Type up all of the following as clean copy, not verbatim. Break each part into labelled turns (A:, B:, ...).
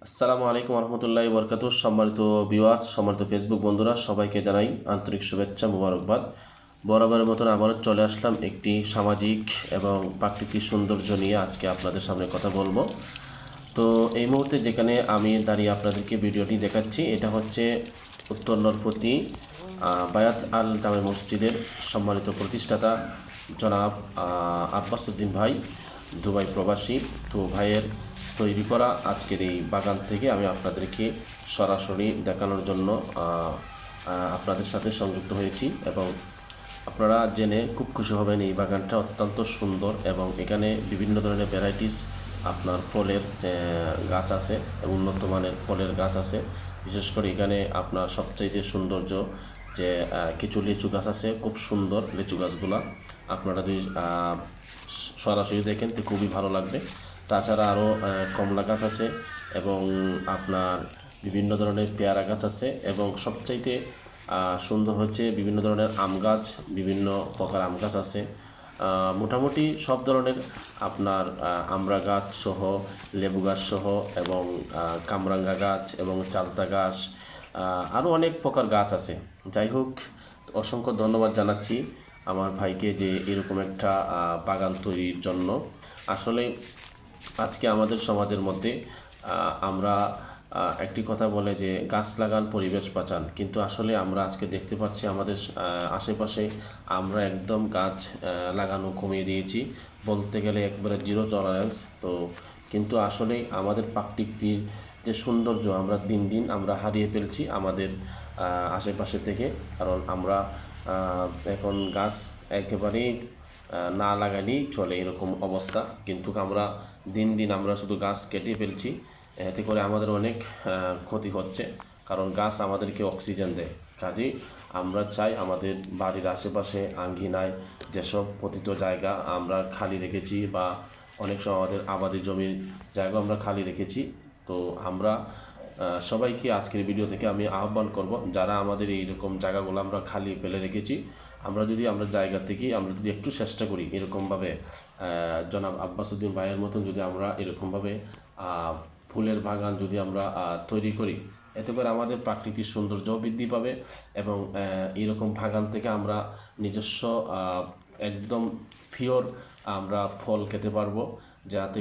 A: আসসালামু আলাইকুম রহমতুল্লাহি বরকাতুহ। সম্মানিত ভিউয়ার্স, সম্মানিত ফেসবুক বন্ধুরা, সবাইকে জানাই আন্তরিক শুভেচ্ছা, মুবারকবাদ। বরাবরের মতন আবারও চলে আসলাম একটি সামাজিক এবং প্রাকৃতিক সৌন্দর্য নিয়ে আজকে আপনাদের সামনে কথা বলবো। তো এই মুহূর্তে যেখানে আমি দাঁড়িয়ে আপনাদেরকে ভিডিওটি দেখাচ্ছি, এটা হচ্ছে উত্তর নরপতি বায়াত আল জামে মসজিদের সম্মানিত প্রতিষ্ঠাতা জনাব আব্বাস উদ্দিন ভাই, দুবাই প্রবাসী। তো ভাইয়ের তৈরি করা আজকের এই বাগান থেকে আমি আপনাদেরকে সরাসরি দেখানোর জন্য আপনাদের সাথে সংযুক্ত হয়েছি এবং আপনারা জেনে খুব খুশি হবেন। এই বাগানটা অত্যন্ত সুন্দর এবং এখানে বিভিন্ন ধরনের ভ্যারাইটিস আপনার ফলের গাছ আছে, উন্নত মানের ফলের গাছ আছে। বিশেষ করে এখানে আপনার সবচাইতে সৌন্দর্য যে কিছু লিচু গাছ আছে, খুব সুন্দর লিচু গাছগুলা। আপনারা যদি সরাসরি দেখেন তো খুবই ভালো লাগবে। তাছাড়া আরও কমলা গাছ আছে এবং আপনার বিভিন্ন ধরনের পেয়ারা গাছ আছে এবং সবচাইতে সুন্দর হচ্ছে বিভিন্ন ধরনের আম গাছ, বিভিন্ন প্রকার আম গাছ আছে। মোটামুটি সব ধরনের আপনার আমড়া গাছ সহ, লেবু গাছ সহ এবং কামরাঙ্গা গাছ এবং চালতা গাছ, আরও অনেক প্রকার গাছ আছে। যাই হোক, অসংখ্য ধন্যবাদ জানাচ্ছি আমার ভাইকে যে এরকম একটা বাগান তৈরির জন্য। আসলে আজকে আমাদের সমাজের মধ্যে আমরা একটি কথা বলে যে গাছ লাগান পরিবেশ বাঁচান, কিন্তু আসলে আমরা আজকে দেখতে পাচ্ছি আমাদের আশেপাশে আমরা একদম গাছ লাগানো কমিয়ে দিয়েছি, বলতে গেলে একবারে জিরো টলারেন্স। তো কিন্তু আসলে আমাদের প্রাকৃতিক যে সৌন্দর্য আমরা দিন দিন আমরা হারিয়ে ফেলছি আমাদের আশেপাশে থেকে, কারণ আমরা এখন গাছ একেবারেই না লাগালেই চলে এরকম অবস্থা। কিন্তু আমরা দিন দিন আমরা শুধু গাছ কেটে ফেলছি, এতে করে আমাদের অনেক ক্ষতি হচ্ছে, কারণ গাছ আমাদেরকে অক্সিজেন দেয়। কাজেই আমরা চাই আমাদের বাড়ির আশেপাশে আঙ্গিনায় যেসব পতিত জায়গা আমরা খালি রেখেছি বা অনেক সময় আমাদের আবাদি জমির জায়গা আমরা খালি রেখেছি, তো আমরা সবাইকে আজকের ভিডিও থেকে আমি আহ্বান করব, যারা আমাদের এইরকম জায়গাগুলো আমরা খালি ফেলে রেখেছি, আমরা জায়গা থেকে আমরা যদি একটু চেষ্টা করি এরকমভাবে জনাব আব্বাস উদ্দিন ভাইয়ের মতন যদি আমরা এরকমভাবে ফুলের বাগান যদি আমরা তৈরি করি, এতে করে আমাদের প্রাকৃতিক সৌন্দর্যও বৃদ্ধি পাবে এবং এরকম বাগান থেকে আমরা নিজস্ব একদম পিওর আমরা ফল খেতে পারবো, যাতে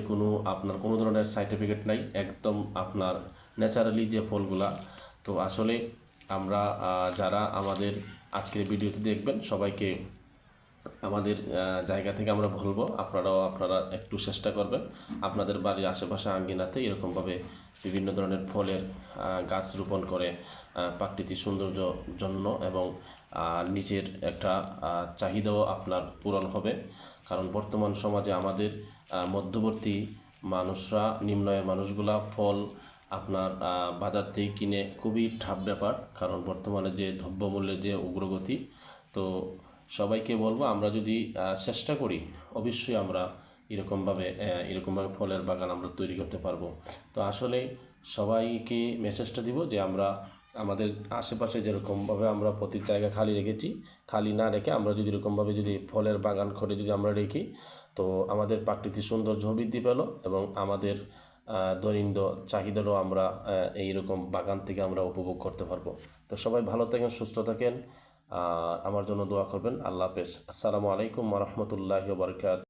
A: আপনার কোনো ধরনের সার্টিফিকেট নাই, একদম আপনার ন্যাচারালি যে ফলগুলা। তো আসলে আমরা যারা আমাদের আজকের ভিডিওটি দেখবেন সবাইকে আমাদের জায়গা থেকে আমরা বলবো আপনারা একটু চেষ্টা করবেন আপনাদের বাড়ির আশেপাশে আঙ্গিনাতে এরকমভাবে বিভিন্ন ধরনের ফলের গাছ রোপণ করে প্রাকৃতিক সৌন্দর্য জন্য এবং নিচের একটা চাহিদাও আপনার পূরণ হবে। কারণ বর্তমান সমাজে আমাদের মধ্যবর্তী মানুষরা, নিম্ন আয়ের মানুষগুলা ফল আপনার বাজার থেকে কিনে খুবই টাফ ব্যাপার, কারণ বর্তমানে যে দ্রব্যমূল্যের যে উগ্রগতি। তো সবাইকে বলবো আমরা যদি চেষ্টা করি অবশ্যই আমরা এরকমভাবে ফলের বাগান আমরা তৈরি করতে পারবো। তো আসলে সবাইকে মেসেজটা দিব যে আমরা আমাদের আশেপাশে যেরকমভাবে আমরা প্রতি জায়গা খালি রেখেছি, খালি না রেখে আমরা যদি এরকমভাবে যদি ফলের বাগান করে যদি আমরা রেখি, তো আমাদের প্রাকৃতিক সৌন্দর্য বৃদ্ধি পেল এবং আমাদের দৈনন্দিন চাহিদারও আমরা এইরকম বাগান থেকে আমরা উপভোগ করতে পারবো। তো সবাই ভালো থাকেন, সুস্থ থাকেন, আমার জন্য দোয়া করবেন। আল্লাহ হাফেজ। আসসালামু আলাইকুম ওয়া রাহমাতুল্লাহি ওয়া বারাকাতুহু।